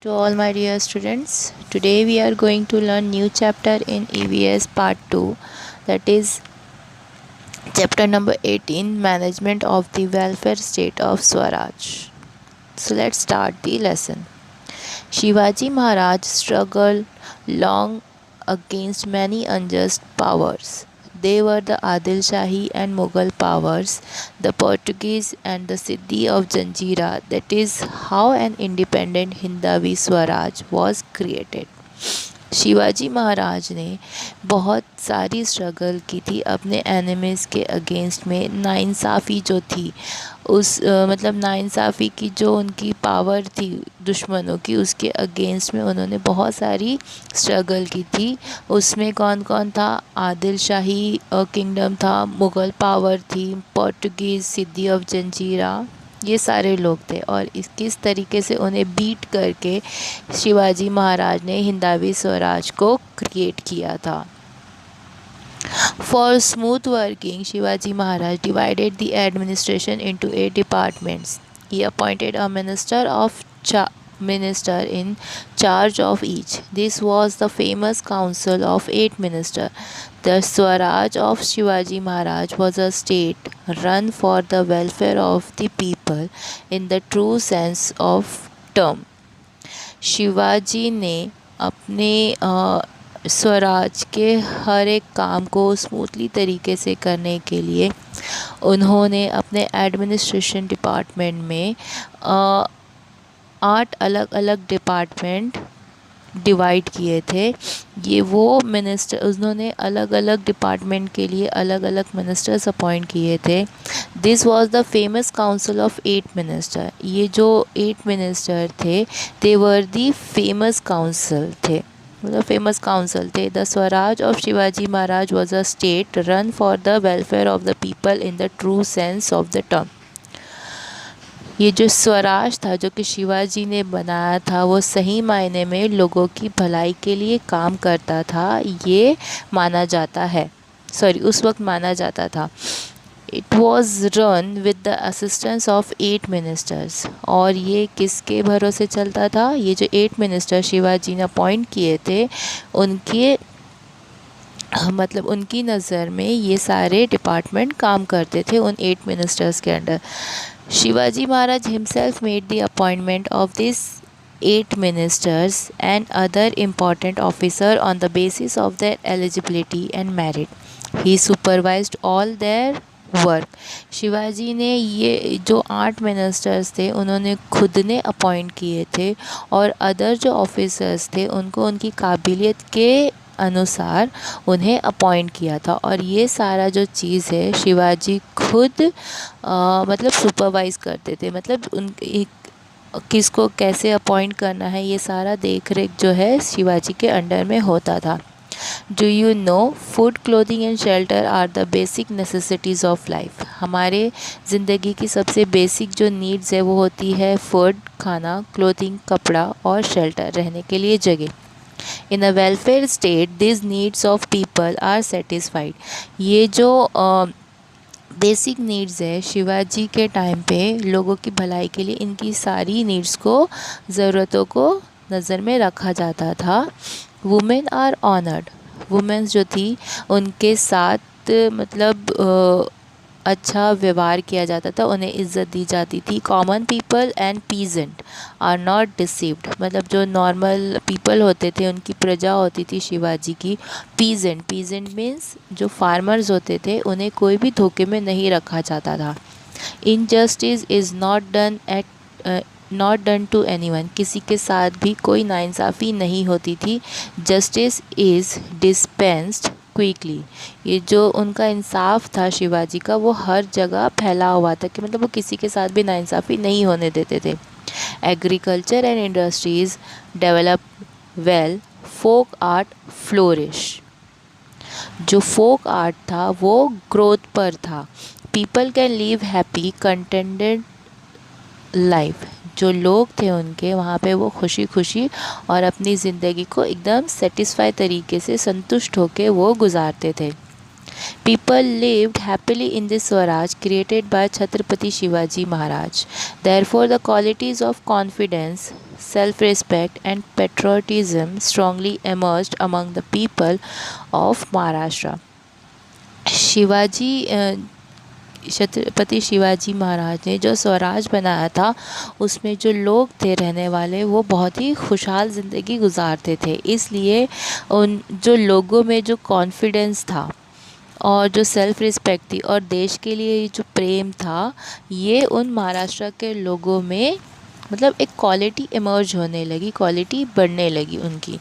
To all my dear students, today we are going to learn new chapter in EVS part 2, that is chapter number 18, management of the welfare state of Swaraj. So let's start the lesson. Shivaji Maharaj struggled long against many unjust powers. They were the Adil Shahi and Mughal powers, the Portuguese and the Siddhi of Janjira. That is how an independent Hindavi Swaraj was created. Shivaji Maharaj ने बहुत सारी struggle की थी अपने enemies के against में। नाइंसाफ़ी जो थी मतलब नाइंसाफ़ी की जो उनकी पावर थी दुश्मनों की, उसके अगेंस्ट में उन्होंने बहुत सारी स्ट्रगल की थी। उसमें कौन कौन था? आदिल शाही किंगडम था, मुग़ल पावर थी, पोर्टुगीज़, सिद्दी ऑफ जंजीरा, ये सारे लोग थे। और किस तरीके से उन्हें बीट करके शिवाजी महाराज ने हिंदावी स्वराज को क्रिएट किया था। For smooth working, Shivaji Maharaj divided the administration into 8 departments. He appointed a minister in charge of each. This was the famous council of 8 ministers. The Swaraj of Shivaji Maharaj was a state run for the welfare of the people in the true sense of term. Shivaji ने अपने स्वराज के हर एक काम को smoothly तरीके से करने के लिए उन्होंने अपने एडमिनिस्ट्रेशन डिपार्टमेंट में 8 अलग अलग डिपार्टमेंट डिवाइड किए थे। ये वो मिनिस्टर, उन्होंने अलग अलग डिपार्टमेंट के लिए अलग अलग मिनिस्टर्स अपॉइंट किए थे। This was the famous council of 8 minister. ये जो 8 मिनिस्टर थे, दे वर दी फेमस काउंसिल थे, मतलब फेमस काउंसिल थे। The Swaraj of Shivaji Maharaj was a state run for the welfare of the people in the true sense of the term. ये जो स्वराज था जो कि शिवाजी ने बनाया था, वो सही मायने में लोगों की भलाई के लिए काम करता था, ये माना जाता है। उस वक्त माना जाता था। It was run with the assistance of 8 ministers. और ये किसके भरोसे चलता था? ये जो 8 मिनिस्टर शिवाजी ने अपॉइंट किए थे, उनके मतलब उनकी नज़र में ये सारे डिपार्टमेंट काम करते थे उन 8 मिनिस्टर्स के under. Shivaji Maharaj himself made the appointment of these 8 ministers and other important officers on the basis of their eligibility and merit. He supervised all their work. Shivaji ने ये जो 8 मिनिस्टर्स थे उन्होंने खुद ने अपॉइंट किए थे, और अदर जो ऑफिसर्स थे उनको उनकी काबिलियत के अनुसार उन्हें अपॉइंट किया था। और ये सारा जो चीज़ है शिवाजी खुद मतलब सुपरवाइज़ करते थे, मतलब किसको कैसे अपॉइंट करना है, ये सारा देख रेख जो है शिवाजी के अंडर में होता था। Do you know food, clothing and shelter are the basic necessities of life. हमारे ज़िंदगी की सबसे बेसिक जो नीड्स है वो होती है फूड, खाना, क्लोथिंग, कपड़ा, और शेल्टर, रहने के लिए जगह। In a welfare state this needs of people are satisfied. ये जो बेसिक नीड्स है शिवाजी के टाइम पे लोगों की भलाई के लिए इनकी सारी नीड्स को, ज़रूरतों को नज़र में रखा जाता था। Women are honoured. वुमेन्स जो थी उनके साथ मतलब अच्छा व्यवहार किया जाता था, उन्हें इज़्ज़त दी जाती थी। Common people and peasant are not deceived. मतलब जो नॉर्मल पीपल होते थे, उनकी प्रजा होती थी शिवाजी की। पीजेंट मीन्स जो फार्मर्स होते थे, उन्हें कोई भी धोखे में नहीं रखा जाता था। Injustice is not done to anyone. किसी के साथ भी कोई नाइंसाफ़ी नहीं होती थी। Justice is dispensed quickly. ये जो उनका इंसाफ था शिवाजी का, वो हर जगह फैला हुआ था कि मतलब वो किसी के साथ भी नाइंसाफ़ी नहीं होने देते थे। Agriculture and industries develop well. Folk art flourish. जो फोक आर्ट था वो ग्रोथ पर था। People can live happy contented life. जो लोग थे उनके वहाँ पे वो खुशी खुशी और अपनी ज़िंदगी को एकदम सेटिस्फाई तरीके से संतुष्ट होकर वो गुजारते थे। People lived happily in this Swaraj created by Chhatrapati Shivaji Maharaj. Therefore, the qualities of confidence, self-respect and patriotism strongly emerged among the people of Maharashtra. Shivaji Chhatrapati Shivaji Maharaj ने जो स्वराज बनाया था उसमें जो लोग थे रहने वाले वो बहुत ही खुशहाल ज़िंदगी गुजारते थे। इसलिए उन जो लोगों में जो कॉन्फिडेंस था और जो सेल्फ रिस्पेक्ट थी और देश के लिए जो प्रेम था, ये उन महाराष्ट्र के लोगों में मतलब एक क्वालिटी इमर्ज होने लगी, क्वालिटी बढ़ने लगी उनकी।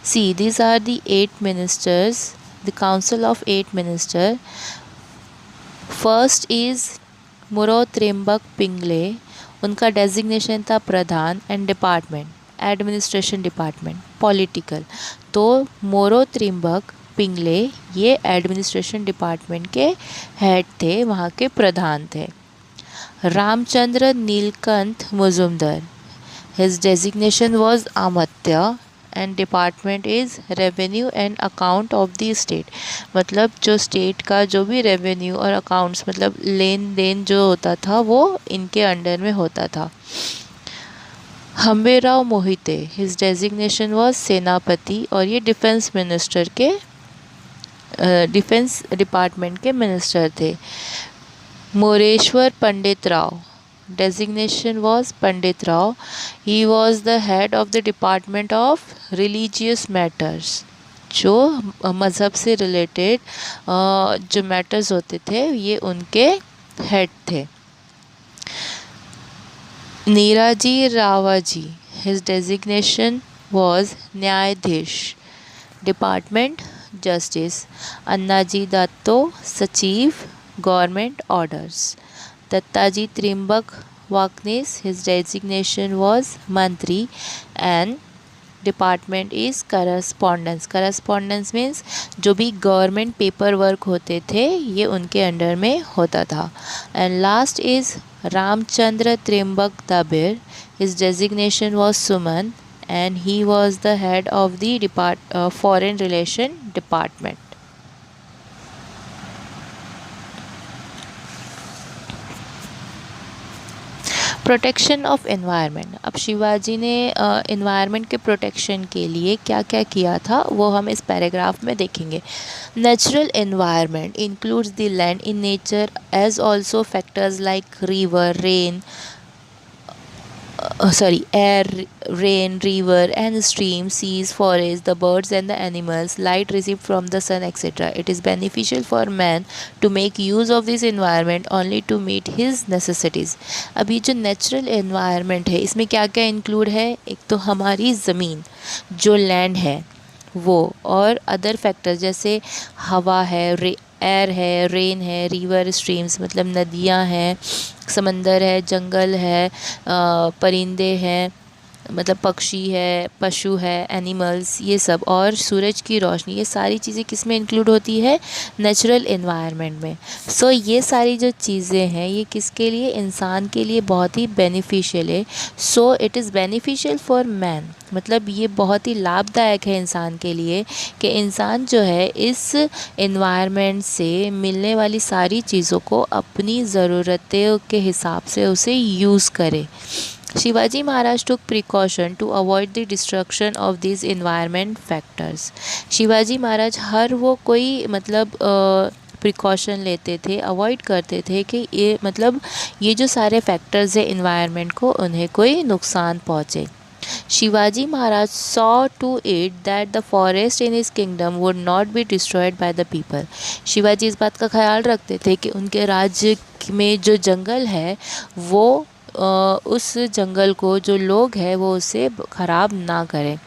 See these are the 8 ministers, the council of 8 minister. First is Moro Trimbak Pingle, उनका डेजिग्नेशन था प्रधान and department administration department political. तो मोरो त्रिम्बक पिंगले ये एडमिनिस्ट्रेशन डिपार्टमेंट के हेड थे, वहाँ के प्रधान थे। Ramchandra Nilkanth Mujumdar, his designation was Amatya and department is revenue and account of the state. मतलब जो स्टेट का जो भी रेवेन्यू और अकाउंट्स मतलब लेन देन जो होता था वो इनके अंडर में होता था। Hambirao Mohite, his designation was सेनापति और ये डिफेंस मिनिस्टर के डिफेंस डिपार्टमेंट के मिनिस्टर थे। मोरेश्वर पंडित Rao, designation was Pandit Rao. He was the head of the department of religious matters, जो मज़हब से रिलेटेड जो मैटर्स होते थे ये उनके हेड थे। नीराजी रावाजी, his designation was न्यायाधीश, डिपार्टमेंट जस्टिस। अन्नाजी दत्तो, सचिव government orders. Dattaji Trimbak Vaknis, his designation was Mantri and department is correspondence. Correspondence means जो भी गवर्नमेंट पेपर वर्क होते थे ये उनके अंडर में होता था। And last is Ramchandra Trimbak Dabir, his designation was Suman and he was the head of the foreign relation department. Protection of environment. अब शिवाजी ने एनवायरनमेंट के प्रोटेक्शन के लिए क्या क्या किया था वो हम इस पैराग्राफ में देखेंगे। Natural environment includes the land in nature as also factors like river rain air, rain, river and stream, seas, forests, the birds and the animals, light received from the sun, etc. It is beneficial for man to make use of this environment only to meet his necessities. अभी जो natural environment है इसमें क्या क्या include है, एक तो हमारी ज़मीन जो लैंड है वो, और अदर फैक्टर्स जैसे हवा है, एयर है, रेन है, रिवर स्ट्रीम्स मतलब नदियाँ हैं, समंदर है, जंगल है, परिंदे हैं मतलब पक्षी है, पशु है, एनिमल्स, ये सब, और सूरज की रोशनी, ये सारी चीज़ें किस में इंक्लूड होती है, नेचुरल एनवायरनमेंट में। सो ये सारी जो चीज़ें हैं ये किसके लिए, इंसान के लिए बहुत ही बेनिफिशियल है। So it is beneficial for man, मतलब ये बहुत ही लाभदायक है इंसान के लिए कि इंसान जो है इस एनवायरनमेंट से मिलने वाली सारी चीज़ों को अपनी ज़रूरतों के हिसाब से उसे यूज़ करे। Shivaji Maharaj took precaution to avoid the destruction of these environment factors. Shivaji Maharaj हर वो कोई मतलब प्रिकॉशन लेते थे, अवॉइड करते थे कि ये मतलब ये जो सारे फैक्टर्स है इन्वायरमेंट को उन्हें कोई नुकसान पहुँचे। Shivaji Maharaj saw to it that the forest in his kingdom would not be destroyed by the people. Shivaji इस बात का ख्याल रखते थे कि उनके राज्य में जो जंगल है वो उस जंगल को जो लोग हैं वो उसे ख़राब ना करें।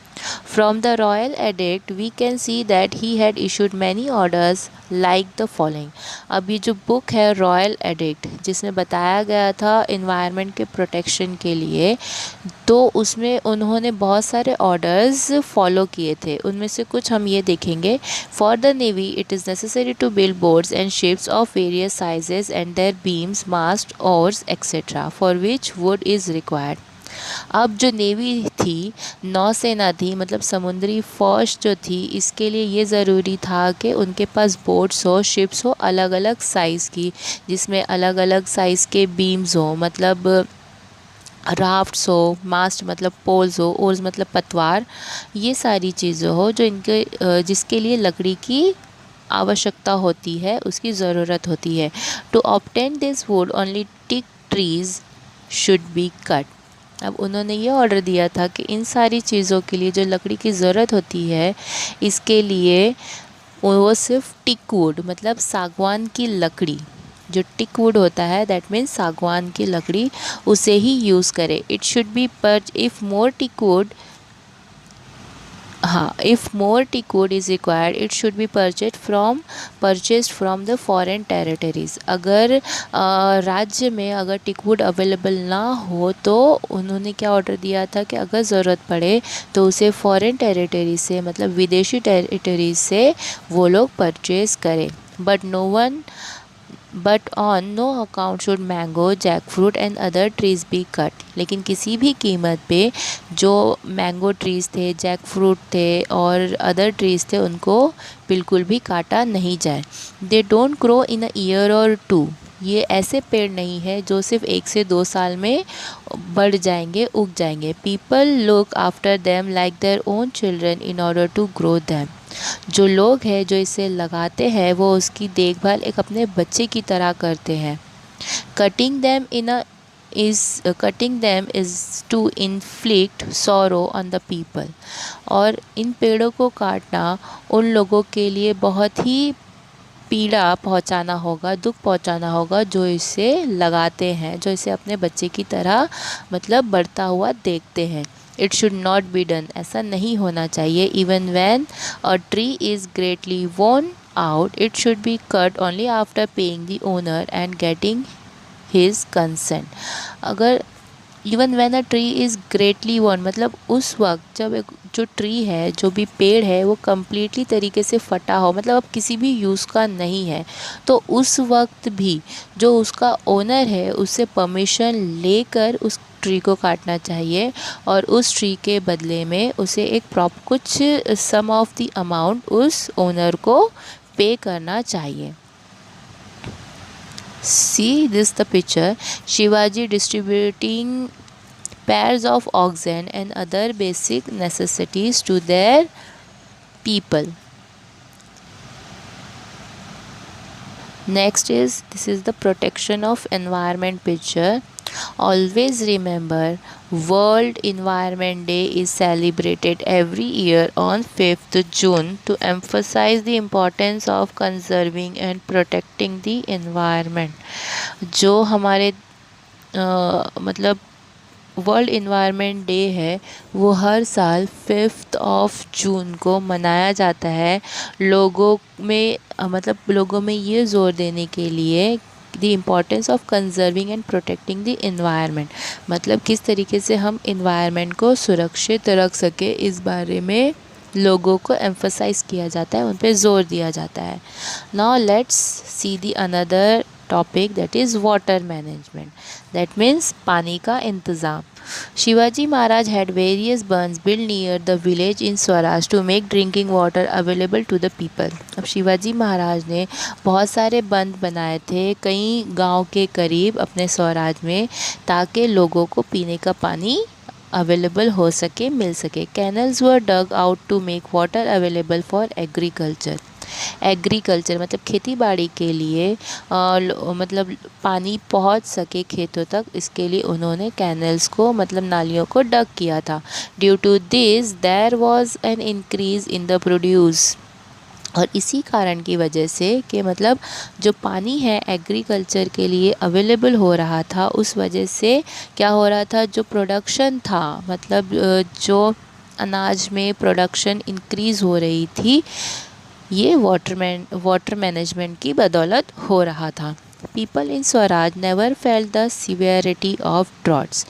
From the royal edict we can see that he had issued many orders like the following. अब ये जो बुक है रॉयल एडिक्ट जिसमें बताया गया था इन्वायरमेंट के प्रोटेक्शन के लिए, तो उसमें उन्होंने बहुत सारे ऑर्डर्स फॉलो किए थे। उनमें से कुछ हम ये देखेंगे। For the navy it is necessary to build boats and ships of various sizes and their beams, mast, oars etcetera for which wood is required. अब जो नेवी थी, नौसेना थी, मतलब समुद्री फौज जो थी, इसके लिए ये ज़रूरी था कि उनके पास बोट्स हो, शिप्स हो अलग अलग साइज़ की, जिसमें अलग अलग साइज़ के बीम्स हो, मतलब राफ्ट्स हो, मास्ट मतलब पोल्स हो, ओर्स मतलब पतवार, ये सारी चीज़ें हो जो इनके जिसके लिए लकड़ी की आवश्यकता होती है, उसकी ज़रूरत होती है। To obtain this wood only teak trees should be cut. अब उन्होंने ये ऑर्डर दिया था कि इन सारी चीज़ों के लिए जो लकड़ी की ज़रूरत होती है, इसके लिए वो सिर्फ टिक वुड मतलब सागवान की लकड़ी, जो टिक वुड होता है दैट मीन्स सागवान की लकड़ी, उसे ही यूज़ करें। It should be perch if more teak wood, हाँ, if more teak wood is required it should be purchased from the foreign territories. अगर राज्य में अगर टिक वुड अवेलेबल ना हो तो उन्होंने क्या ऑर्डर दिया था कि अगर ज़रूरत पड़े तो उसे फॉरेन टेरिटरी से मतलब विदेशी टेरिटरी से वो लोग परचेज़ करें। But on no account should mango, jackfruit and other trees be cut. लेकिन किसी भी कीमत पे जो मैंगो ट्रीज़ थे, जैकफ्रूट थे और अदर ट्रीज़ थे, उनको बिल्कुल भी काटा नहीं जाए। They don't grow in a year और टू। ये ऐसे पेड़ नहीं है जो सिर्फ 1 से 2 साल में बढ़ जाएंगे, उग जाएंगे। People look after them like their own children in order to grow them. जो लोग हैं जो इसे लगाते हैं वो उसकी देखभाल एक अपने बच्चे की तरह करते हैं। Cutting them is to inflict sorrow on the people. और इन पेड़ों को काटना उन लोगों के लिए बहुत ही पीड़ा पहुंचाना होगा, दुख पहुंचाना होगा जो इसे लगाते हैं, जो इसे अपने बच्चे की तरह मतलब बढ़ता हुआ देखते हैं। It should not be done, ऐसा नहीं होना चाहिए। Even when a tree is greatly worn out it should be cut only after paying the owner and getting his consent. अगर even when a tree is greatly worn मतलब उस वक्त जब एक जो ट्री है, जो भी पेड़ है, वो कम्प्लीटली तरीके से फटा हो, मतलब अब किसी भी यूज़ का नहीं है, तो उस वक्त भी जो उसका ओनर है उससे परमिशन लेकर उस ट्री को काटना चाहिए और उस ट्री के बदले में उसे एक कुछ सम ऑफ द अमाउंट उस ओनर को पे करना चाहिए। See this the picture. Shivaji distributing pairs of oxen and other basic necessities to their people. Next is this is the protection of environment picture. Always remember World Environment Day is celebrated every year on 5th June to emphasize the importance of conserving and protecting the environment. जो हमारे मतलब world environment day है वो हर साल 5th जून को मनाया जाता है, लोगों में मतलब लोगों में ये ज़ोर देने के लिए the importance of conserving and protecting the environment, मतलब किस तरीके से हम इन्वायरमेंट को सुरक्षित रख सके, इस बारे में लोगों को एम्फसाइज़ किया जाता है, उन पे ज़ोर दिया जाता है। Now let's see the another topic that is water management, that means पानी का इंतज़ाम। Shivaji Maharaj had various burns build near the village in Swaraj to make drinking water available to the people. अब शिवाजी महाराज ने बहुत सारे बंद बनाए थे कई गांव के करीब अपने स्वराज में, ताकि लोगों को पीने का पानी अवेलेबल हो सके, मिल सके। Canals were dug out to make water available for agriculture मतलब खेती बाड़ी के लिए मतलब पानी पहुंच सके खेतों तक, इसके लिए उन्होंने कैनल्स को मतलब नालियों को डग किया था। Due to this there was an increase in the produce. और इसी कारण की वजह से कि मतलब जो पानी है एग्रीकल्चर के लिए अवेलेबल हो रहा था, उस वजह से क्या हो रहा था, जो प्रोडक्शन था मतलब जो अनाज में प्रोडक्शन इंक्रीज़ हो रही थी, ये वाटर मैनेजमेंट की बदौलत हो रहा था। People in Swaraj never felt the severity of droughts.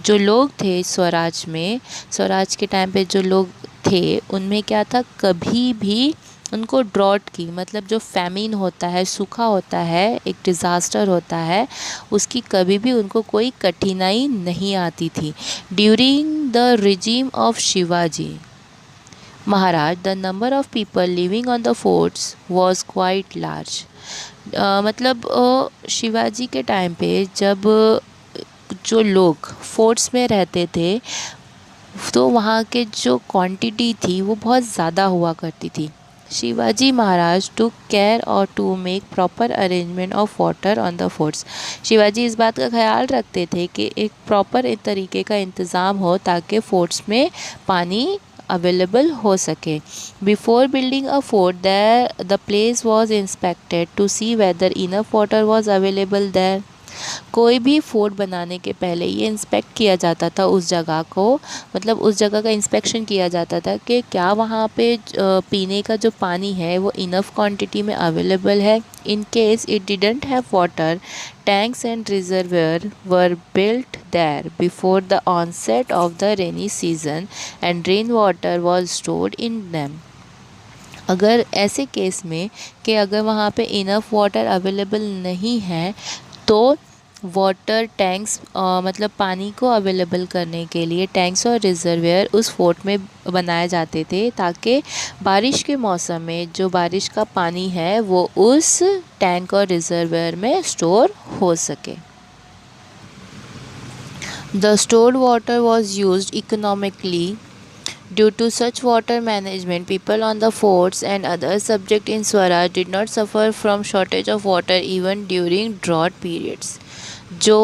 जो लोग थे स्वराज में, स्वराज के टाइम पे जो लोग थे उनमें क्या था, कभी भी उनको ड्रॉट की मतलब जो फैमिन होता है, सूखा होता है, एक डिज़ास्टर होता है, उसकी कभी भी उनको कोई कठिनाई नहीं आती थी। During the regime of Shivaji Maharaj the number of people living on the forts was quite large. मतलब शिवाजी के टाइम पे जब जो लोग फोर्ट्स में रहते थे तो वहाँ के जो क्वांटिटी थी वो बहुत ज़्यादा हुआ करती थी। शिवाजी महाराज टू केयर और to make proper arrangement of water on the forts. Shivaji इस बात का ख्याल रखते थे कि एक प्रॉपर तरीके का इंतज़ाम हो ताकि फोर्ट्स में पानी अवेलेबल हो सके। Before building a fort the place was inspected to see whether enough water was available there. कोई भी फोर्ट बनाने के पहले ये इंस्पेक्ट किया जाता था उस जगह को, मतलब उस जगह का इंस्पेक्शन किया जाता था कि क्या वहाँ पे पीने का जो पानी है वो इनफ क्वांटिटी में अवेलेबल है। In case it didn't have water, tanks and reservoir were built there before the onset of the rainy season and rain water was stored in them. अगर ऐसे केस में कि अगर वहाँ पे इनफ वाटर अवेलेबल नहीं है तो वाटर टैंक्स मतलब पानी को अवेलेबल करने के लिए टैंक्स और रिजर्वियर उस फोर्ट में बनाए जाते थे ताकि बारिश के मौसम में जो बारिश का पानी है वो उस टैंक और रिजर्वियर में स्टोर हो सके। The stored water was used economically. Due to such water management, people on the forts and other subjects in Swaraj did not suffer from shortage of water even during drought periods. जो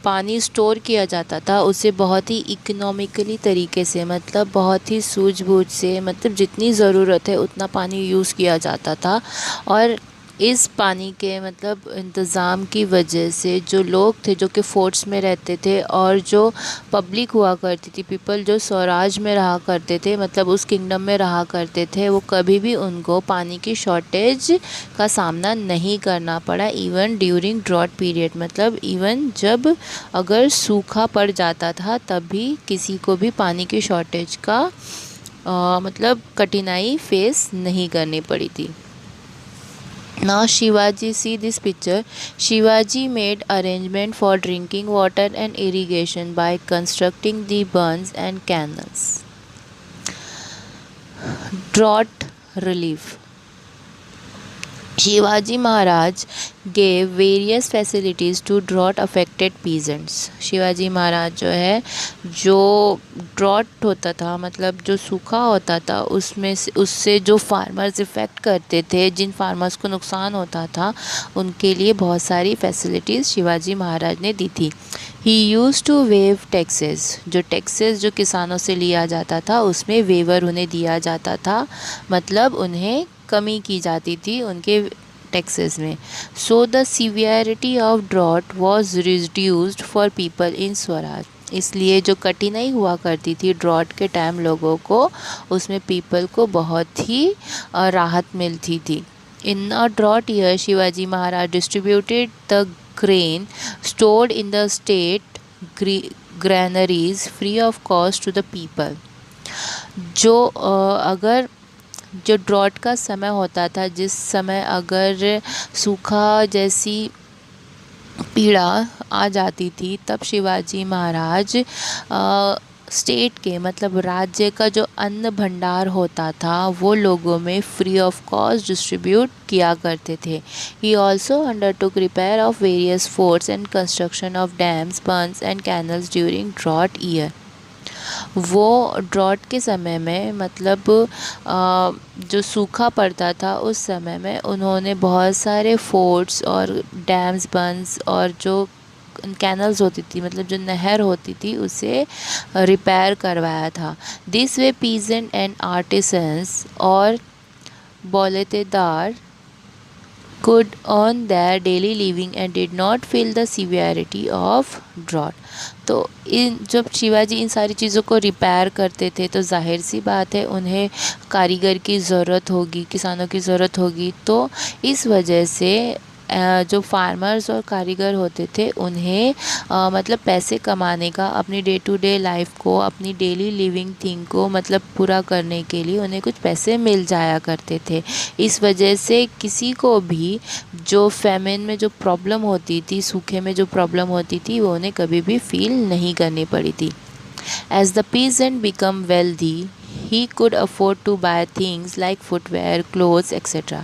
पानी store किया जाता था उसे बहुत ही economically तरीके से, मतलब बहुत ही सूझबूझ से, मतलब जितनी ज़रूरत है उतना पानी यूज़ किया जाता था। और इस पानी के मतलब इंतज़ाम की वजह से जो लोग थे जो कि फोर्ट्स में रहते थे और जो पब्लिक हुआ करती थी, पीपल जो स्वराज में रहा करते थे, मतलब उस किंगडम में रहा करते थे, वो कभी भी उनको पानी की शॉर्टेज का सामना नहीं करना पड़ा इवन ड्यूरिंग ड्रॉट पीरियड। मतलब इवन जब अगर सूखा पड़ जाता था तब भी किसी को भी पानी की शॉर्टेज का मतलब कठिनाई फेस नहीं करनी पड़ी थी। Now Shivaji, see this picture. Shivaji made arrangement for drinking water and irrigation by constructing the bunds and canals. Drought relief. Shivaji Maharaj gave various facilities to drought affected peasants. Shivaji Maharaj जो है, जो drought होता था मतलब जो सूखा होता था उसमें से उससे जो फार्मर्स इफ़ेक्ट करते थे, जिन फार्मर्स को नुकसान होता था, उनके लिए बहुत सारी फैसिलिटीज़ शिवाजी महाराज ने दी थी। ही यूज़ टू वेव टैक्सेस. जो टैक्सेस जो किसानों से लिया जाता था उसमें वेवर उन्हें दिया जाता था, मतलब उन्हें कमी की जाती थी उनके टैक्सेस में। So the severity of drought was reduced for people in swaraj. इसलिए जो कठिनाई हुआ करती थी ड्रॉट के टाइम लोगों को, उसमें पीपल को बहुत ही राहत मिलती थी। In a drought year Shivaji Maharaj distributed the grain stored in the state granaries free of cost to the people. जो अगर जो ड्रॉट का समय होता था, जिस समय अगर सूखा जैसी पीड़ा आ जाती थी, तब शिवाजी महाराज स्टेट के मतलब राज्य का जो अन्न भंडार होता था वो लोगों में फ्री ऑफ कॉस्ट डिस्ट्रीब्यूट किया करते थे। He also undertook repair of various forts and construction of dams, bunds and canals during drought year. वो ड्रॉट के समय में मतलब जो सूखा पड़ता था उस समय में उन्होंने बहुत सारे फोर्ट्स और डैम्स, बंड्स और जो कैनल्स होती थी, मतलब जो नहर होती थी, उसे रिपेयर करवाया था. This way peasant and artisans और बौलतेदार could earn their daily living and did not feel the severity of drought. तो इन जब शिवाजी इन सारी चीज़ों को रिपेयर करते थे तो जाहिर सी बात है उन्हें कारीगर की ज़रूरत होगी, किसानों की ज़रूरत होगी, तो इस वजह से जो फार्मर्स और कारीगर होते थे उन्हें मतलब पैसे कमाने का, अपनी डे टू डे लाइफ को, अपनी डेली लिविंग थिंग को मतलब पूरा करने के लिए उन्हें कुछ पैसे मिल जाया करते थे। इस वजह से किसी को भी जो फेमिन में जो प्रॉब्लम होती थी, सूखे में जो प्रॉब्लम होती थी, वो उन्हें कभी भी फील नहीं करनी पड़ी थी। As the peasant became wealthy, he could afford to buy things like footwear, clothes, etc.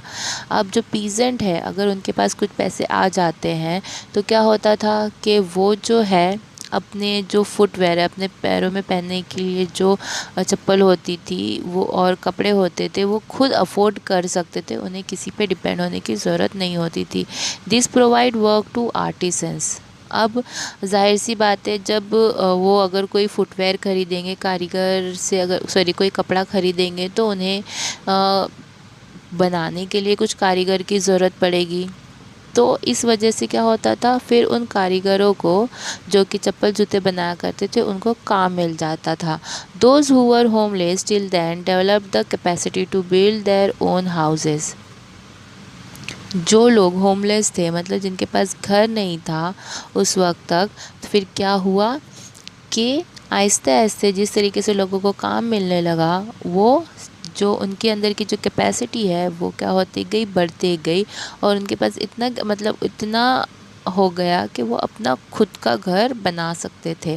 अब जो पीजेंट है, अगर उनके पास कुछ पैसे आ जाते हैं तो क्या होता था कि वो जो है अपने जो फुटवेयर है, अपने पैरों में पहनने के लिए जो चप्पल होती थी वो और कपड़े होते थे, वो खुद अफोर्ड कर सकते थे, उन्हें किसी पे डिपेंड होने की ज़रूरत नहीं होती थी। This provide work to artisans. अब जाहिर सी बात है, जब वो अगर कोई फुटवेयर ख़रीदेंगे कारीगर से, अगर सॉरी कोई कपड़ा ख़रीदेंगे तो उन्हें बनाने के लिए कुछ कारीगर की ज़रूरत पड़ेगी। तो इस वजह से क्या होता था, फिर उन कारीगरों को जो कि चप्पल जूते बनाया करते थे उनको काम मिल जाता था। Those who were homeless till then developed the capacity to build their own houses. जो लोग होमलेस थे, मतलब जिनके पास घर नहीं था उस वक्त तक, तो फिर क्या हुआ कि आहिस्ते आहिस्ते जिस तरीके से लोगों को काम मिलने लगा, वो जो उनके अंदर की जो कैपेसिटी है वो क्या होती गई, बढ़ती गई, और उनके पास इतना मतलब इतना हो गया कि वो अपना खुद का घर बना सकते थे।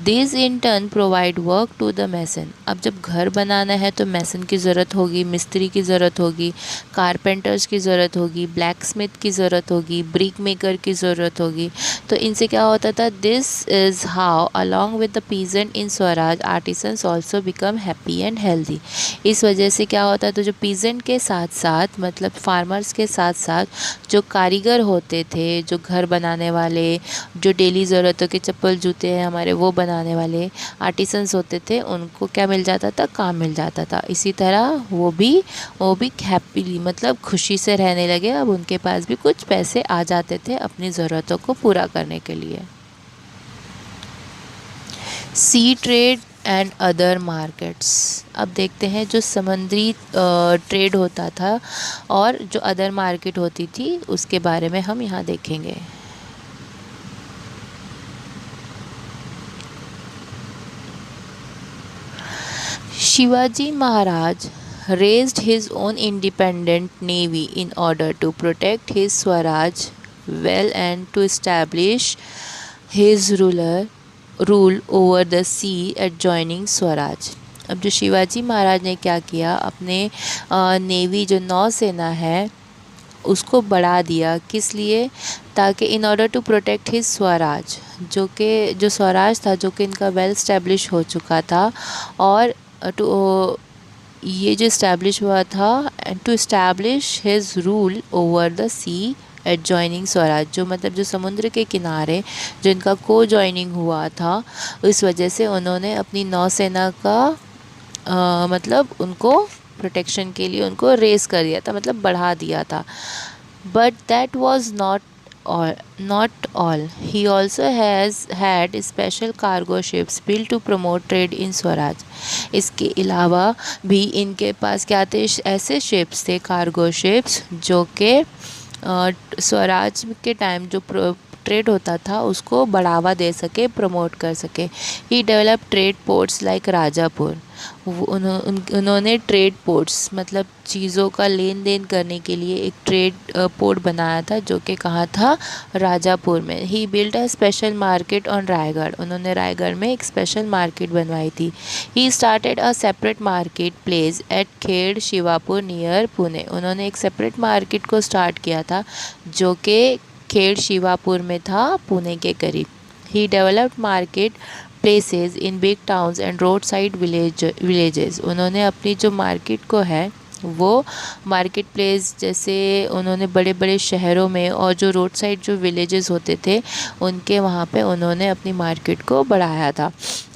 This in turn provide work to the mason. अब जब घर बनाना है तो मैसन की ज़रूरत होगी, मिस्त्री की ज़रूरत होगी, कारपेंटर्स की ज़रूरत होगी, ब्लैक स्मिथ की ज़रूरत होगी, ब्रिक मेकर की ज़रूरत होगी। तो इनसे क्या होता था, this is how along with the peasant in Swaraj artisans also become happy and healthy. इस वजह से क्या होता है, तो जो पीजेंट के साथ साथ मतलब फार्मर्स के साथ साथ जो कारीगर होते थे, जो घर बनाने वाले, जो डेली ज़रूरतों के चप्पल जूते हैं हमारे वो बनाने वाले आर्टिसंस होते थे, उनको क्या मिल जाता था, काम मिल जाता था। इसी तरह वो भी हैप्पीली मतलब खुशी से रहने लगे। अब उनके पास भी कुछ पैसे आ जाते थे अपनी ज़रूरतों को पूरा करने के लिए। सी ट्रेड एंड अदर मार्केट्स। अब देखते हैं जो समुद्री ट्रेड होता था और जो अदर मार्केट होती थी उसके बारे में हम यहाँ देखेंगे। Shivaji Maharaj raised his own independent navy in order to protect his Swaraj well and to establish his rule over the sea adjoining Swaraj। अब जो शिवाजी महाराज ने क्या किया, अपने नेवी जो नौसेना है उसको बढ़ा दिया। किस लिए? ताकि in order to protect his swaraj, जो स्वराज था जो कि इनका वेल स्टैब्लिश हो चुका था, और ये जो इस्टेब्लिश हुआ था and to establish his rule over the sea adjoining swaraj, जो मतलब जो समुद्र के किनारे जो इनका को जॉइनिंग हुआ था, इस वजह से उन्होंने अपनी नौसेना का मतलब उनको प्रोटेक्शन के लिए उनको रेस कर दिया था, मतलब बढ़ा दिया था। But that was not all. He also has had special cargo ships built to promote trade in Swaraj. इसके अलावा भी इनके पास क्या थे, ऐसे शिप्स थे, कार्गो शिप्स, जो कि स्वराज के टाइम जो ट्रेड होता था उसको बढ़ावा दे सके, प्रमोट कर सके। He develop trade ports like Rajapur. उन्होंने ट्रेड पोर्ट्स मतलब चीज़ों का लेन देन करने के लिए एक ट्रेड पोर्ट बनाया था, जो कि कहाँ था, राजापुर में। He build a special market on Raigad. उन्होंने रायगढ़ में एक स्पेशल मार्केट बनवाई थी। He started a separate market place at Khed Shivapur near Pune. उन्होंने एक सेपरेट मार्केट को स्टार्ट किया था जो कि खेड़ शिवापुर में था, पुणे के करीब। He developed market places in big towns and road side villages. उन्होंने अपनी जो मार्केट को है वो मार्केट प्लेस जैसे उन्होंने बड़े बड़े शहरों में और जो रोड साइड जो विलेजेस होते थे उनके वहाँ पे उन्होंने अपनी मार्केट को बढ़ाया था।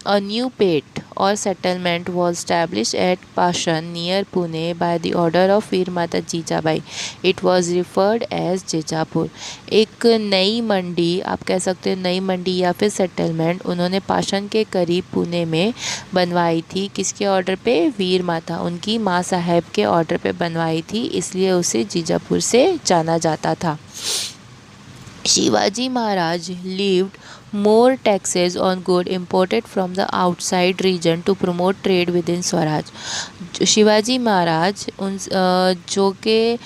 A new pet or settlement was established at Pashan near Pune by the order of वीर माता Jijabai. It was referred as जीजापुर। एक नई मंडी, आप कह सकते हो नई मंडी या फिर सेटलमेंट, उन्होंने पाषाण के करीब पुणे में बनवाई थी। किसके ऑर्डर पे? वीर माता, उनकी माँ साहब के ऑर्डर पे बनवाई थी, इसलिए उसे जीजापुर से जाना जाता था। Shivaji Maharaj levied more taxes on goods imported from the outside region to promote trade within Swaraj. Shivaji Maharaj जो के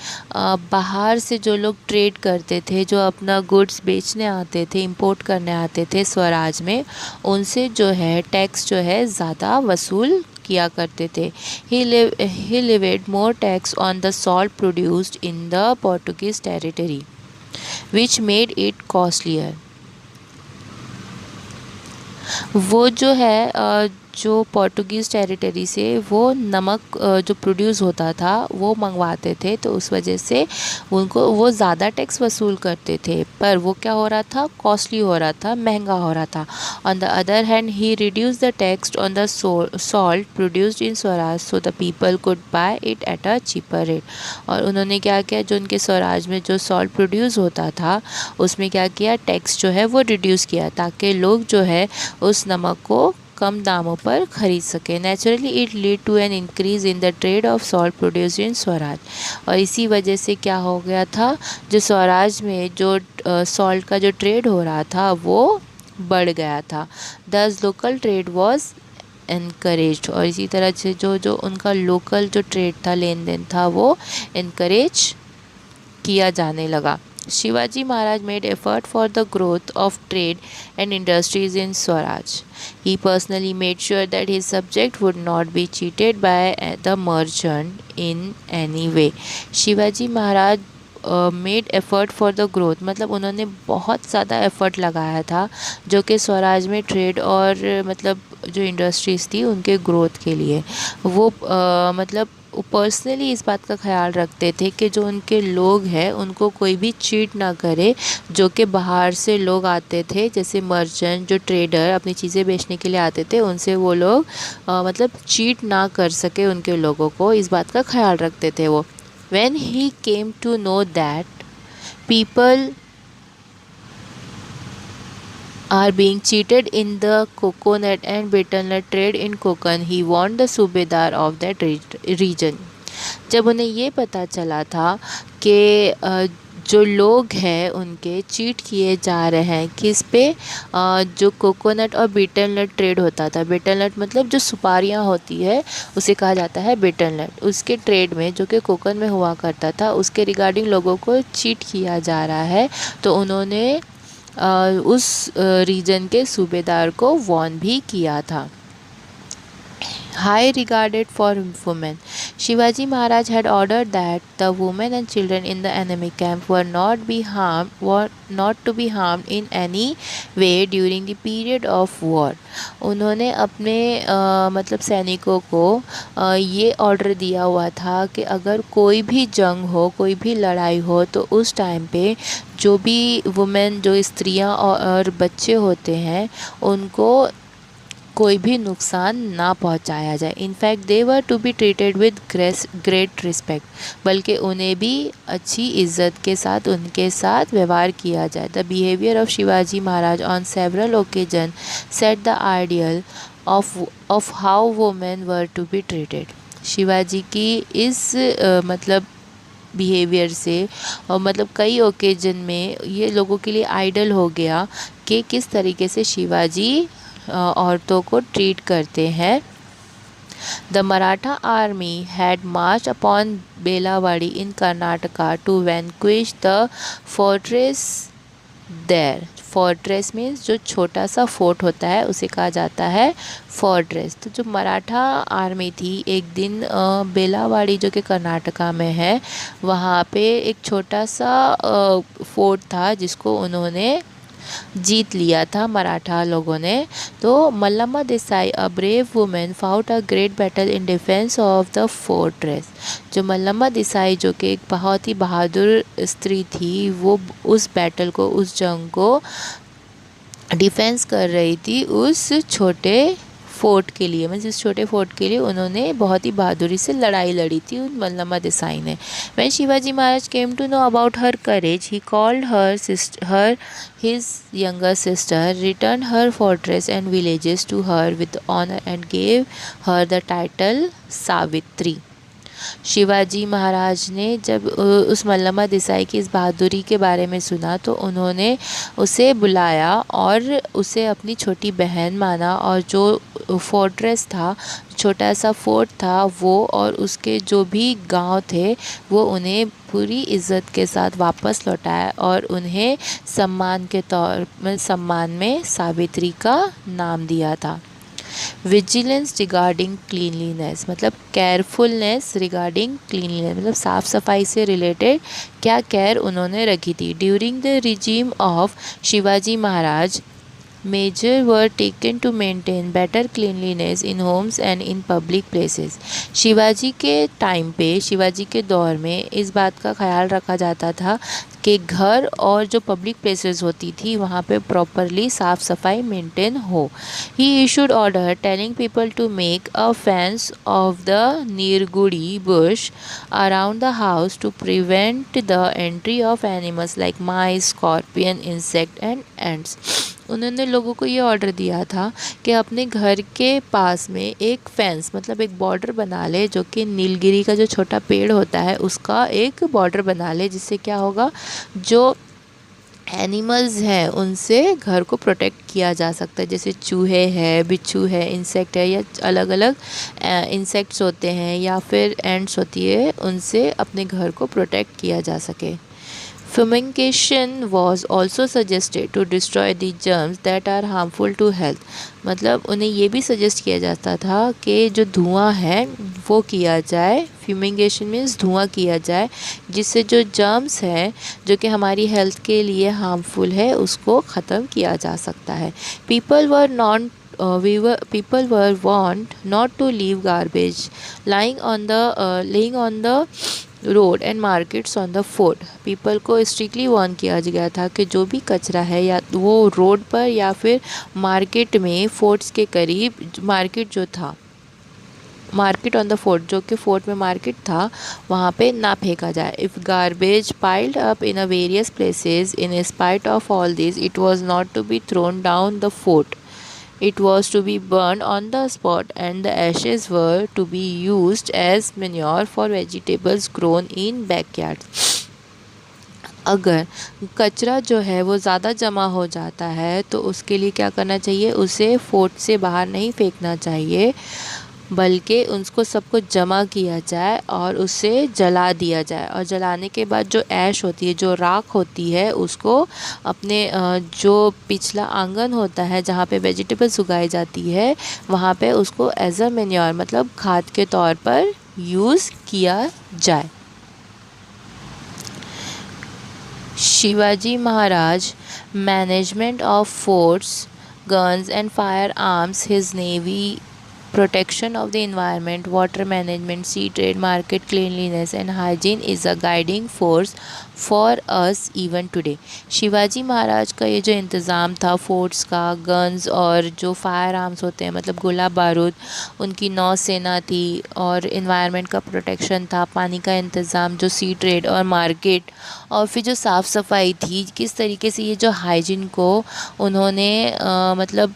बाहर से जो लोग ट्रेड करते थे, जो अपना गुड्स बेचने आते थे, इंपोर्ट करने आते थे स्वराज में, उनसे जो है टैक्स जो है ज़्यादा वसूल किया करते थे. He levied more tax on the salt produced in the Portuguese territory, which made it costlier. वो जो है जो पोर्टुगीज़ टेरिटरी से वो नमक जो प्रोड्यूस होता था वो मंगवाते थे, तो उस वजह से उनको वो ज़्यादा टैक्स वसूल करते थे, पर वो क्या हो रहा था, कॉस्टली हो रहा था, महंगा हो रहा था. On the other hand he reduce the tax on the salt produced in Swaraj so the people could bye it at a cheaper rate. और उन्होंने क्या किया, जो उनके स्वराज में जो सॉल्ट प्रोड्यूस होता था उसमें क्या किया, टैक्स जो है वो रिड्यूस किया ताकि लोग जो है उस नमक को कम दामों पर खरीद सके. Naturally it lead to an increase in the trade of salt produced in swaraj. और इसी वजह से क्या हो गया था, जो स्वराज में जो सॉल्ट का जो ट्रेड हो रहा था वो बढ़ गया था. दस लोकल ट्रेड वॉज इनकरेज. और इसी तरह से जो जो उनका लोकल जो ट्रेड था, लेन देन था, वो इनकरेज किया जाने लगा. Shivaji Maharaj made effort for the growth of trade and industries in Swaraj. He personally made sure that his subject would not be cheated by the merchant in any way. Shivaji Maharaj made effort for the growth, मतलब उन्होंने बहुत ज़्यादा effort लगाया था जो कि स्वराज में trade और मतलब जो इंडस्ट्रीज़ थी उनके ग्रोथ के लिए. वो मतलब पर्सनली इस बात का ख्याल रखते थे कि जो उनके लोग हैं उनको कोई भी चीट ना करे. जो कि बाहर से लोग आते थे, जैसे मर्चेंट, जो ट्रेडर अपनी चीज़ें बेचने के लिए आते थे, उनसे वो लोग मतलब चीट ना कर सके उनके लोगों को, इस बात का ख्याल रखते थे वो. When he came to know that people are being cheated in the coconut and betel trade in Konkan, he warned the सूबेदार of that region. जब उन्हें ये पता चला था कि जो लोग हैं उनके चीट किए जा रहे हैं किस पे, जो कोकोनट और बीटल नट ट्रेड होता था. बीटल नट मतलब जो सुपारियां होती है उसे कहा जाता है बीटल नट. उसके ट्रेड में जो कि कोकन में हुआ करता था उसके रिगार्डिंग लोगों को चीट किया जा रहा है, तो उन्होंने उस रीजन के सूबेदार को वार्न भी किया था. High regarded for women. Shivaji Maharaj had ordered that the women and children in the enemy camp were not to be harmed in any way during the period of war. उन्होंने अपने मतलब सैनिकों को ये order दिया हुआ था कि अगर कोई भी जंग हो, कोई भी लड़ाई हो, तो उस टाइम पे जो भी वुमेन, जो स्त्रियां और बच्चे होते हैं उनको कोई भी नुकसान ना पहुंचाया जाए. In fact they were to be treated with great respect, बल्कि उन्हें भी अच्छी इज्जत के साथ उनके साथ व्यवहार किया जाए. The behaviour of Shivaji Maharaj on several occasion set the ideal of how women were to be treated. Shivaji की इस मतलब बिहेवियर से और मतलब कई ओकेजन में ये लोगों के लिए आइडल हो गया कि किस तरीके से शिवाजी औरतों को ट्रीट करते हैं. The Maratha army had march upon Belawadi in Karnataka to vanquish the fortress there. Fortress means जो छोटा सा फोर्ट होता है उसे कहा जाता है फोर्ट्रेस. तो जो मराठा आर्मी थी एक दिन बेलावाड़ी जो कि कर्नाटका में है, वहाँ पे एक छोटा सा फोर्ट था जिसको उन्होंने जीत लिया था मराठा लोगों ने. तो Mallamma Desai, a brave women, fought a great battle in defence of the fortress. जो मल्लम्मा देसाई जो कि एक बहुत ही बहादुर स्त्री थी, वो उस बैटल को, उस जंग को डिफेंस कर रही थी उस छोटे फोर्ट के लिए. मतलब इस छोटे फोर्ट के लिए उन्होंने बहुत ही बहादुरी से लड़ाई लड़ी थी उन मल्लम्मा देसाई ने. When Shivaji Maharaj came to know about her courage, he called his younger sister, returned her fortress and villages to her with honor and gave her the title Savitri. Shivaji Maharaj ने जब उस मल्लमा देसाई की इस बहादुरी के बारे में सुना तो उन्होंने उसे बुलाया और उसे अपनी छोटी बहन माना, और जो फोर्ट्रेस था, छोटा सा फोर्ट था, वो और उसके जो भी गांव थे वो उन्हें पूरी इज़्ज़त के साथ वापस लौटाया और उन्हें सम्मान में सावित्री का नाम दिया था। विजिलेंस रिगार्डिंग क्लीनलीनेस मतलब केयरफुलनेस रिगार्डिंग क्लीनलीनेस मतलब साफ़ सफाई से रिलेटेड क्या केयर उन्होंने रखी थी। During the regime of Shivaji Maharaj measures were taken to maintain better cleanliness in homes and in public places। Shivaji के टाइम पे, शिवाजी के दौर में इस बात का ख्याल रखा जाता था कि घर और जो पब्लिक प्लेसेस होती थी वहाँ पे प्रॉपरली साफ़ सफाई मेंटेन हो। ही issued order telling people to make a fence of the nirgudi bush around the house to prevent the entry of animals like mice, scorpion, insect and ants। उन्होंने लोगों को ये ऑर्डर दिया था कि अपने घर के पास में एक फेंस मतलब एक बॉर्डर बना ले, जो कि नीलगिरी का जो छोटा पेड़ होता है उसका एक बॉर्डर बना ले, जिससे क्या होगा, जो एनिमल्स हैं उनसे घर को प्रोटेक्ट किया जा सकता है। जैसे चूहे हैं, बिच्छू है, इंसेक्ट है, या अलग अलग इंसेक्ट्स होते हैं या फिर एंट्स होती है, उनसे अपने घर को प्रोटेक्ट किया जा सके। Fumigation was also suggested to destroy the germs that are harmful to health। मतलब उन्हें ये भी सजेस्ट किया जाता था कि जो धुआं है वो किया जाए। फ्यूमिगेशन मीन्स धुआं किया जाए, जिससे जो जर्म्स हैं जो कि हमारी हेल्थ के लिए हार्मफुल है उसको ख़त्म किया जा सकता है। People were warned not to leave garbage laying on the road and markets on the fort. People को स्ट्रिक्टली वार्न किया गया था कि जो भी कचरा है या वो रोड पर या फिर मार्केट में, फोर्ट्स के करीब मार्केट जो था, मार्केट ऑन द फोर्ट जो कि फोर्ट में मार्केट था, वहाँ पे ना फेंका जाए। If garbage piled up in a various places in spite of all this it was not to be thrown down the fort, it was to be burned on the spot and the ashes were to be used as manure for vegetables grown in backyards। अगर कचरा जो है वो ज़्यादा जमा हो जाता है तो उसके लिए क्या करना चाहिए, उसे फोर्ट से बाहर नहीं फेंकना चाहिए, बल्कि उसको सबको जमा किया जाए और उसे जला दिया जाए। और जलाने के बाद जो ऐश होती है, जो राख होती है, उसको अपने जो पिछला आंगन होता है जहाँ पे वेजिटेबल्स उगाई जाती है वहाँ पे उसको एज अ मैन्योर मतलब खाद के तौर पर यूज़ किया जाए। Shivaji Maharaj management of forts, guns and firearms, his navy, protection of the environment, water management, sea trade, market cleanliness and hygiene is a guiding force for us even today। Shivaji Maharaj का ये जो इंतज़ाम था फोर्ट्स का, गन्स और जो फायर आर्म्स होते हैं मतलब गोला बारूद, उनकी नौसेना थी, और इन्वायरमेंट का प्रोटेक्शन था, पानी का इंतज़ाम, जो सी ट्रेड और मार्केट, और फिर जो साफ़ सफाई थी, किस तरीके से ये जो हाइजीन को उन्होंने मतलब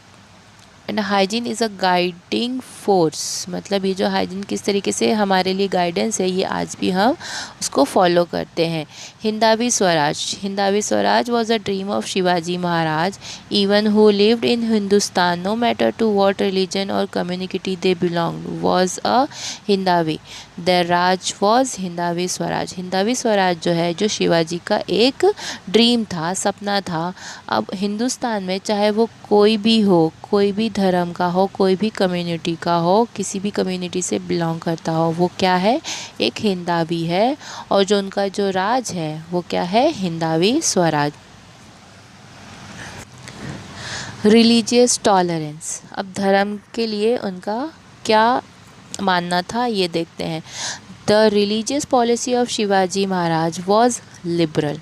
and hygiene is a guiding force, मतलब ये जो हाइजीन किस तरीके से हमारे लिए गाइडेंस है, ये आज भी हम उसको फॉलो करते हैं। Hindavi Swaraj, Hindavi Swaraj was a dream of Shivaji Maharaj even who lived in Hindustan no matter to what religion और community they belong was a Hindavi, there raj was Hindavi Swaraj. Hindavi Swaraj जो है जो शिवाजी का एक ड्रीम था, सपना था। अब हिंदुस्तान में चाहे वो कोई भी हो, कोई भी धर्म का हो, कोई भी कम्युनिटी का हो, किसी भी कम्युनिटी से बिलोंग करता हो, वो क्या है, एक हिंदवी है, और जो उनका जो राज है वो क्या है, हिंदवी स्वराज। रिलीजियस टॉलरेंस, अब धर्म के लिए उनका क्या मानना था ये देखते हैं। The religious policy of Shivaji Maharaj was liberal.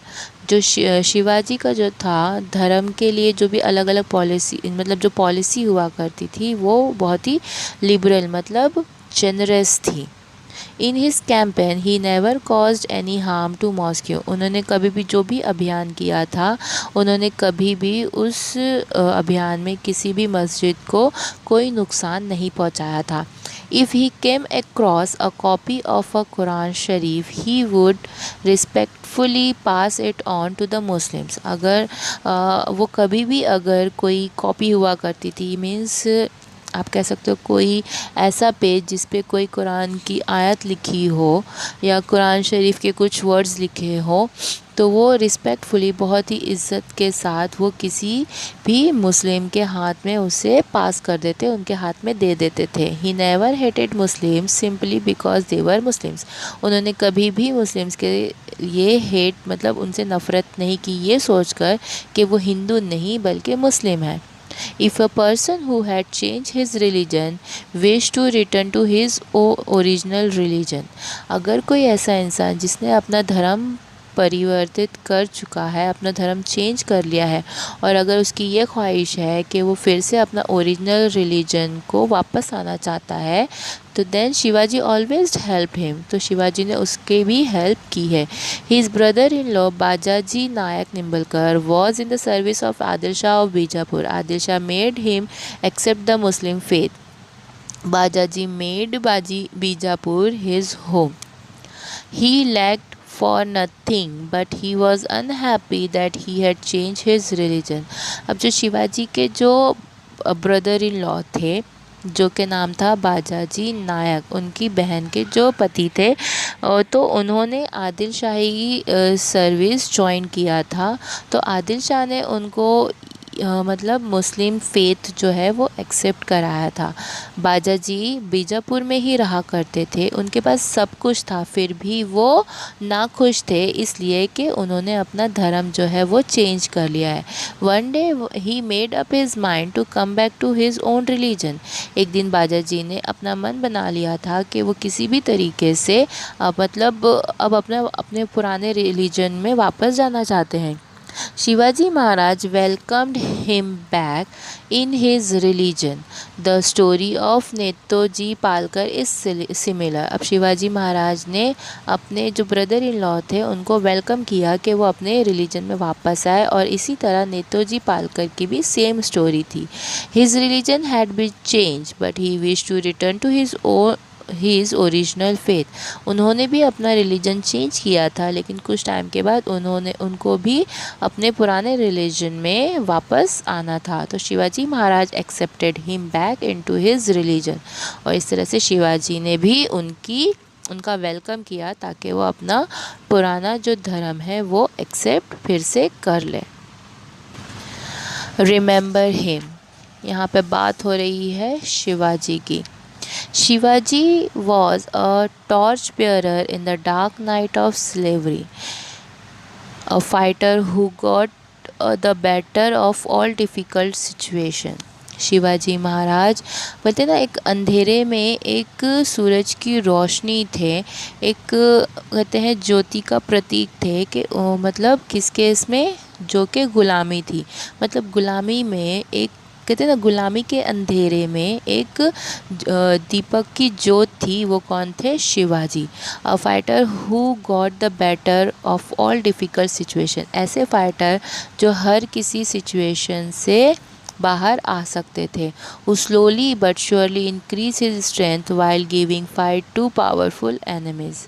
जो शिवाजी का जो था धर्म के लिए जो भी अलग अलग पॉलिसी मतलब जो पॉलिसी हुआ करती थी वो बहुत ही लिबरल मतलब जेनरस थी। In his campaign he never caused any harm to mosque, उन्होंने कभी भी जो भी अभियान किया था उन्होंने कभी भी उस अभियान में किसी भी मस्जिद को कोई नुकसान नहीं पहुंचाया था। If he came across a copy of a Quran Sharif, he would respectfully pass it on to the Muslims. अगर वो कभी भी अगर कोई कॉपी हुआ करती थी, मीन्स आप कह सकते हो कोई ऐसा पेज जिस पे कोई कुरान की आयत लिखी हो या कुरान शरीफ के कुछ वर्ड्स लिखे हो, तो वो रिस्पेक्टफुली बहुत ही इज़्ज़त के साथ वो किसी भी मुस्लिम के हाथ में उसे पास कर देते, उनके हाथ में दे देते थे। He never hated Muslims simply because they were Muslims. उन्होंने कभी भी मुस्लिम्स के ये हेट मतलब उनसे नफ़रत नहीं की ये सोचकर कि वो हिंदू नहीं बल्कि मुस्लिम है। If a person who had changed his religion wished to return to his original religion, अगर कोई ऐसा इंसान जिसने अपना धर्म परिवर्तित कर चुका है, अपना धर्म चेंज कर लिया है, और अगर उसकी ये ख्वाहिश है कि वो फिर से अपना ओरिजिनल रिलीजन को वापस आना चाहता है, तो then Shivaji always help him, तो शिवाजी ने उसके भी हेल्प की है। His brother in law Bajaji Naik Nimbalkar was in the service of Adil Shah of Bijapur. Adil Shah made him accept the Muslim faith. Bajaji made Bijapur his home. He lacked for nothing, but he was unhappy that he had changed his religion. अब जो शिवाजी के जो brother in law थे, जो के नाम था बाजाजी नायक, उनकी बहन के जो पति थे, तो उन्होंने आदिल शाही सर्विस ज्वाइन किया था। तो आदिल शाह ने उनको मतलब मुस्लिम फ़ेथ जो है वो एक्सेप्ट कराया था। बाजाजी बीजापुर में ही रहा करते थे, उनके पास सब कुछ था, फिर भी वो नाखुश थे इसलिए कि उन्होंने अपना धर्म जो है वो चेंज कर लिया है। One day he made up his mind to come back to his own religion. एक दिन बाजाजी ने अपना मन बना लिया था कि वो किसी भी तरीके से मतलब अब अपने पुराने रिलीजन में वापस जाना चाहते हैं। Shivaji Maharaj welcomed him back in his religion. The story of Netoji Palkar is similar. अब शिवाजी महाराज ने अपने जो ब्रदर इन लॉ थे उनको वेलकम किया कि वो अपने रिलीजन में वापस आए, और इसी तरह नेतोजी पालकर की भी सेम स्टोरी थी। His religion had been changed but he wished to return to his original faith. उन्होंने भी अपना रिलीजन चेंज किया था, लेकिन कुछ टाइम के बाद उनको भी अपने पुराने रिलीजन में वापस आना था। तो Shivaji Maharaj accepted him back into his religion, और इस तरह से शिवाजी ने भी उनका वेलकम किया ताकि वो अपना पुराना जो धर्म है वो एक्सेप्ट फिर से कर ले। रिमेंबर हिम, यहाँ पे बात हो रही है शिवाजी की। Shivaji was a torchbearer in the dark night of slavery, a fighter who got the better of all difficult situations. Shivaji Maharaj बोलते ना एक अंधेरे में एक सूरज की रोशनी थे, एक कहते हैं ज्योति का प्रतीक थे कि मतलब किस केस में, जो कि गुलामी थी, मतलब गुलामी में एक कहते हैं ना गुलामी के अंधेरे में एक दीपक की ज्योत थी, वो कौन थे? Shivaji. A fighter who got the better of all difficult situation, ऐसे फाइटर जो हर किसी सिचुएशन से बाहर आ सकते थे। Who slowly but surely increase his strength while giving fight to powerful enemies.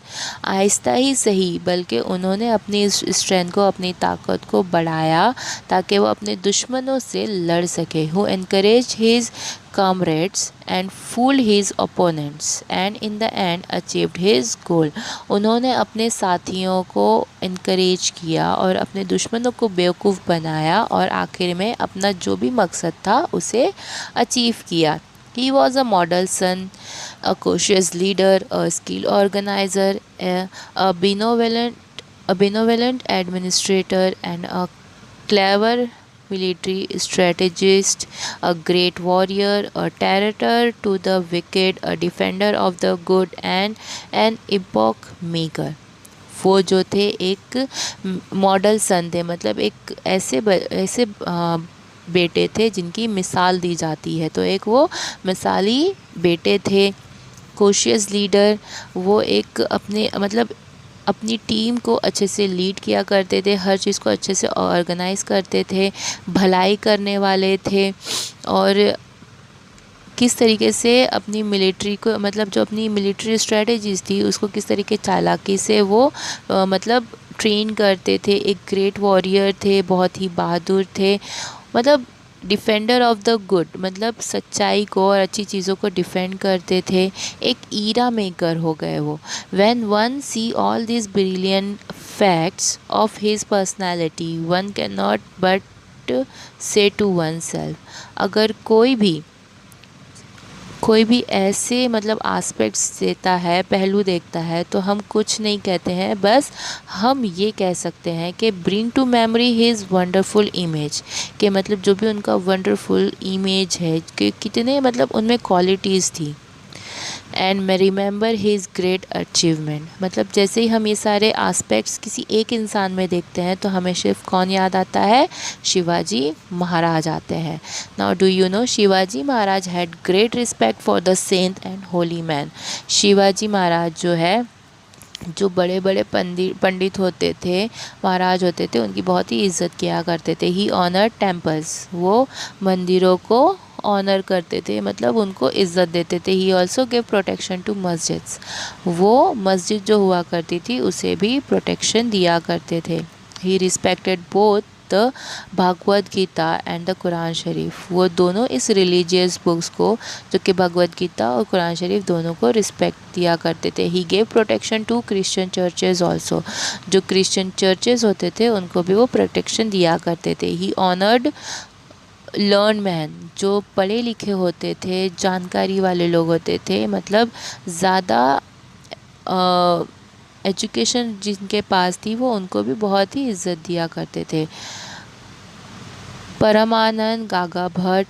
आहिस्ता ही सही बल्कि उन्होंने अपनी स्ट्रेंथ को, अपनी ताकत को बढ़ाया ताकि वो अपने दुश्मनों से लड़ सके। Who encourage his comrades and fooled his opponents and in the end achieved his goal। उन्होंने अपने साथियों को इनकरेज किया और अपने दुश्मनों को बेवकूफ़ बनाया और आखिर में अपना जो भी मकसद था उसे अचीव किया। He was a model son, a cautious leader, a skilled organizer, a benevolent administrator and a clever military strategist, a great warrior, a terror to the wicked, a defender of the good and an epoch maker। वो जो थे एक model सन थे, मतलब एक ऐसे बेटे थे जिनकी मिसाल दी जाती है, तो एक वो मिसाली बेटे थे। कोशियस लीडर, वो एक अपने मतलब अपनी टीम को अच्छे से लीड किया करते थे, हर चीज़ को अच्छे से ऑर्गेनाइज़ करते थे, भलाई करने वाले थे और किस तरीके से अपनी मिलिट्री को, मतलब जो अपनी मिलिट्री स्ट्रेटजीज थी उसको किस तरीके चालाकी से वो मतलब ट्रेन करते थे। एक ग्रेट वॉरियर थे, बहुत ही बहादुर थे, मतलब डिफेंडर ऑफ द गुड, मतलब सच्चाई को और अच्छी चीज़ों को डिफेंड करते थे। एक ईरा मेकर हो गए वो। When one see all this brilliant facts of his personality one can not but say to oneself, अगर कोई भी ऐसे मतलब एस्पेक्ट्स देता है, पहलू देखता है, तो हम कुछ नहीं कहते हैं, बस हम ये कह सकते हैं कि bring to memory his wonderful image, कि मतलब जो भी उनका वंडरफुल इमेज है कि कितने मतलब उनमें क्वालिटीज़ थी। एंड मैं रिमेंबर हिज ग्रेट अचीवमेंट, मतलब जैसे ही हम ये सारे एस्पेक्ट्स किसी एक इंसान में देखते हैं तो हमें सिर्फ कौन याद आता है? शिवाजी महाराज आते हैं। Now do you know Shivaji Maharaj had great respect for the saint and holy man. Shivaji Maharaj जो है, जो बड़े बड़े पंडित होते थे, महाराज होते थे, उनकी बहुत ही इज्जत किया करते थे। ही ऑनर टेम्पल्स, वो मंदिरों को ऑनर करते थे, मतलब उनको इज्जत देते थे। He also give protection to masjids, वो मस्जिद जो हुआ करती थी उसे भी प्रोटेक्शन दिया करते थे। He respected both the Bhagwat Gita and the Quran Sharif, वो दोनों इस रिलीजियस बुक्स को, जो कि भगवत गीता और कुरान शरीफ दोनों को रिस्पेक्ट दिया करते थे। He gave protection to Christian churches also, जो क्रिश्चियन चर्चेज होते थे उनको भी वो प्रोटेक्शन दिया करते थे। ही ऑनर्ड लर्न मैन, जो पढ़े लिखे होते थे, जानकारी वाले लोग होते थे, मतलब ज़्यादा एजुकेशन जिनके पास थी वो उनको भी बहुत ही इज्जत दिया करते थे। परमानंद, गागा Bhatt,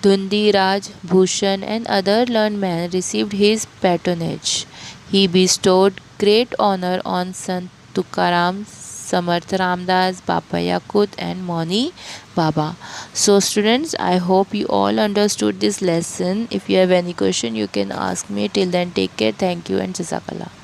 धुंधीराज, Bhushan and other learned men received his patronage. He bestowed great honor on Sant Tukaram, Samarth Ramdas, Baba Yakut and Moni Baba. So students, I hope you all understood this lesson. If you have any question, you can ask me. Till then, take care. Thank you and Jazakallah.